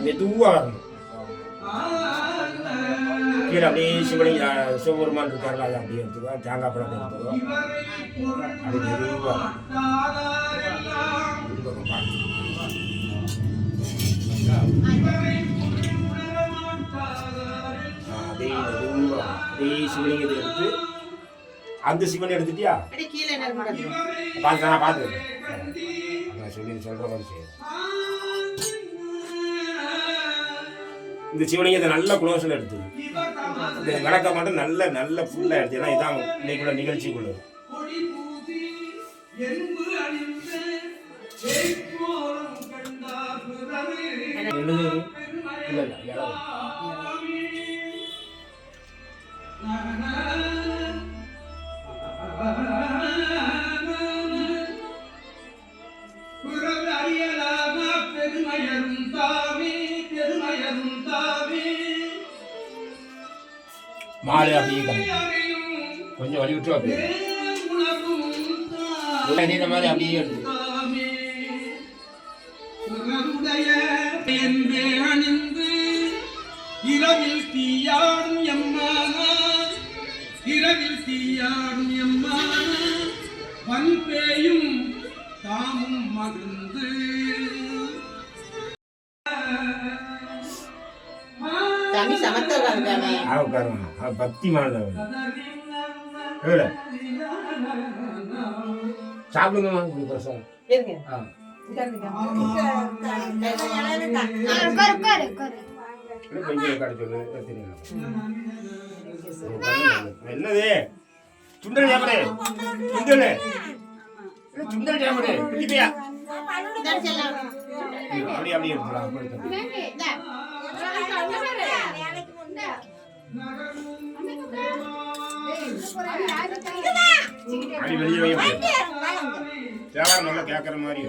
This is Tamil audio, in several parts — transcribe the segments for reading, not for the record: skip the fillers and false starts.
மெதுவாக வரணும். கீழே அப்படியே சிவலிங்க சிவபெருமான் இருக்காருல, அதை அப்படியே எடுத்துக்கோ. தேங்காய் பழத்தை எடுத்துக்கோ. அப்படி மெதுவாக பக்கம் பார்த்து அப்படியே மெதுவாக அப்படியே சிவலிங்கத்தை எடுத்து அந்த சிவனை எடுத்துட்டியா பார்த்து நான் பார்த்துருக்கேன். சொல்லி சொல்கிற மாதிரி செய்யுது. இந்த சிவலிங்கத்தை நல்ல குளோஸில் எடுத்து இந்த விளக்க மட்டும் நல்ல நல்ல ஃபுல்லாக எடுத்து. ஏன்னா இதான் இன்னைக்குள்ள நிகழ்ச்சிக்குள்ள மாலை அப்படியே கொஞ்சம் வழி விட்டு அப்படியே நீண்ட மாதிரி அப்படியே எடுத்து இரவில் தீயாடும் எம்மா வன்பேயும் தாமும் மகிழ்ந்து பக்தி சாப்பிடுங்கம்மா. என்னது சுண்டல் சாப்பிடு, சுண்டல் சுண்டல் சாப்பிடு. அப்படி அப்படி எடுத்துலாம். தேவாரம் நல்லா கேட்கற மாதிரி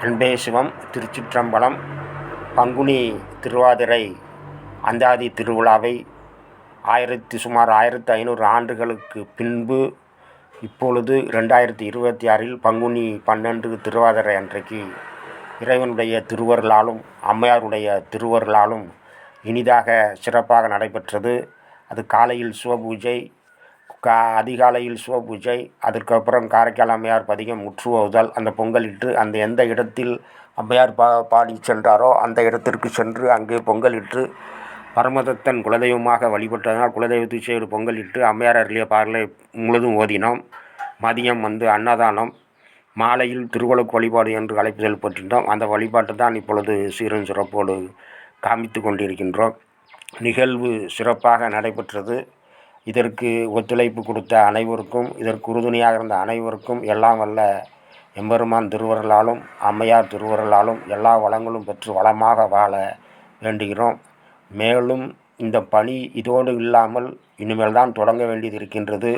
அன்பே சிவம். திருச்சிற்றம்பலம். பங்குனி திருவாதிரை அந்தாதி திருவிழாவை சுமார் 1500 ஆண்டுகளுக்கு பின்பு இப்பொழுது 2026 பங்குனி 12 திருவாதிரை அன்றைக்கு இறைவனுடைய திருவருளாலும் அம்மையாருடைய திருவருளாலும் இனிதாக சிறப்பாக நடைபெற்றது. அது காலையில் சிவபூஜை, அதிகாலையில் சிவபூஜை, அதற்கப்புறம் காரைக்கால் அம்மையார் பதிகம் முற்றுவதுதல். அந்த பொங்கலிட்டு அந்த எந்த இடத்தில் அம்மையார் பாடி சென்றாரோ அந்த இடத்திற்கு சென்று அங்கே பொங்கலிட்டு பரமதத்தன் குலதெய்வமாக வழிபட்டதனால் குலதெய்வத்துக்கு ஒரு பொங்கலிட்டு அம்மையார் அருளிய பாடலை முழுதும் ஓதினோம். மதியம் அன்னதானம், மாலையில் திருவழுக்கு வழிபாடு என்று அழைப்புதல் பெற்றிருந்தோம். அந்த வழிபாட்டை தான் இப்பொழுது சீரும் சிறப்போடு காமித்து கொண்டிருக்கின்றோம். நிகழ்வு சிறப்பாக நடைபெற்றது. இதற்கு ஒத்துழைப்பு கொடுத்த அனைவருக்கும், இதற்கு உறுதுணையாக இருந்த அனைவருக்கும் எல்லாம் வல்ல எம்பெருமான் திருவருளாலும் அம்மையார் திருவருளாலும் எல்லா வளங்களும் பெற்று வளமாக வாழ வேண்டுகிறோம். மேலும் இந்த பணி இதோடு இல்லாமல் இனிமேல் தான் தொடங்க வேண்டியது இருக்கின்றது.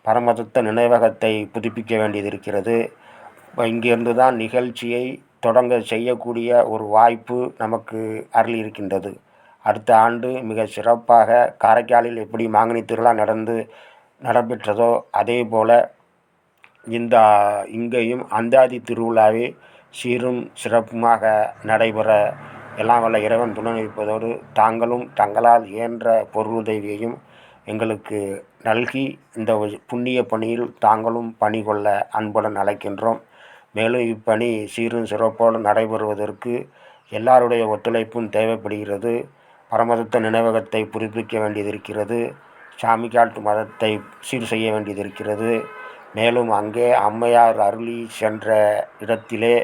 பரமதத்த நினைவகத்தை புதுப்பிக்க வேண்டியது இருக்கிறது. இங்கிருந்து தான் நிகழ்ச்சியை தொடங்க செய்யக்கூடிய ஒரு வாய்ப்பு நமக்கு அருள் இருக்கின்றது. அடுத்த ஆண்டு மிக சிறப்பாக காரைக்காலில் எப்படி மாங்கனி திருவிழா நடைபெற்றதோ அதே போல் இங்கேயும் அந்தாதி திருவிழாவே சீரும் சிறப்புமாக நடைபெற எல்லாம் வல்ல இறைவன் துணை நிற்பதோடு தாங்களும் தங்களால் இயன்ற பொருளுதவியையும் எங்களுக்கு நல்கி இந்த புண்ணிய பணியில் தாங்களும் பணி கொள்ள அன்புடன் அழைக்கின்றோம். மேலும் இப்பணி சீரும் சிறப்போடு நடைபெறுவதற்கு எல்லாருடைய ஒத்துழைப்பும் தேவைப்படுகிறது. பரமதத்த நினைவகத்தை புதுப்பிக்க வேண்டியது இருக்கிறது. சாமிக்காட்டு மதத்தை சீர் செய்ய வேண்டியது இருக்கிறது. மேலும் அங்கே அம்மையார் அருளி சென்ற இடத்திலே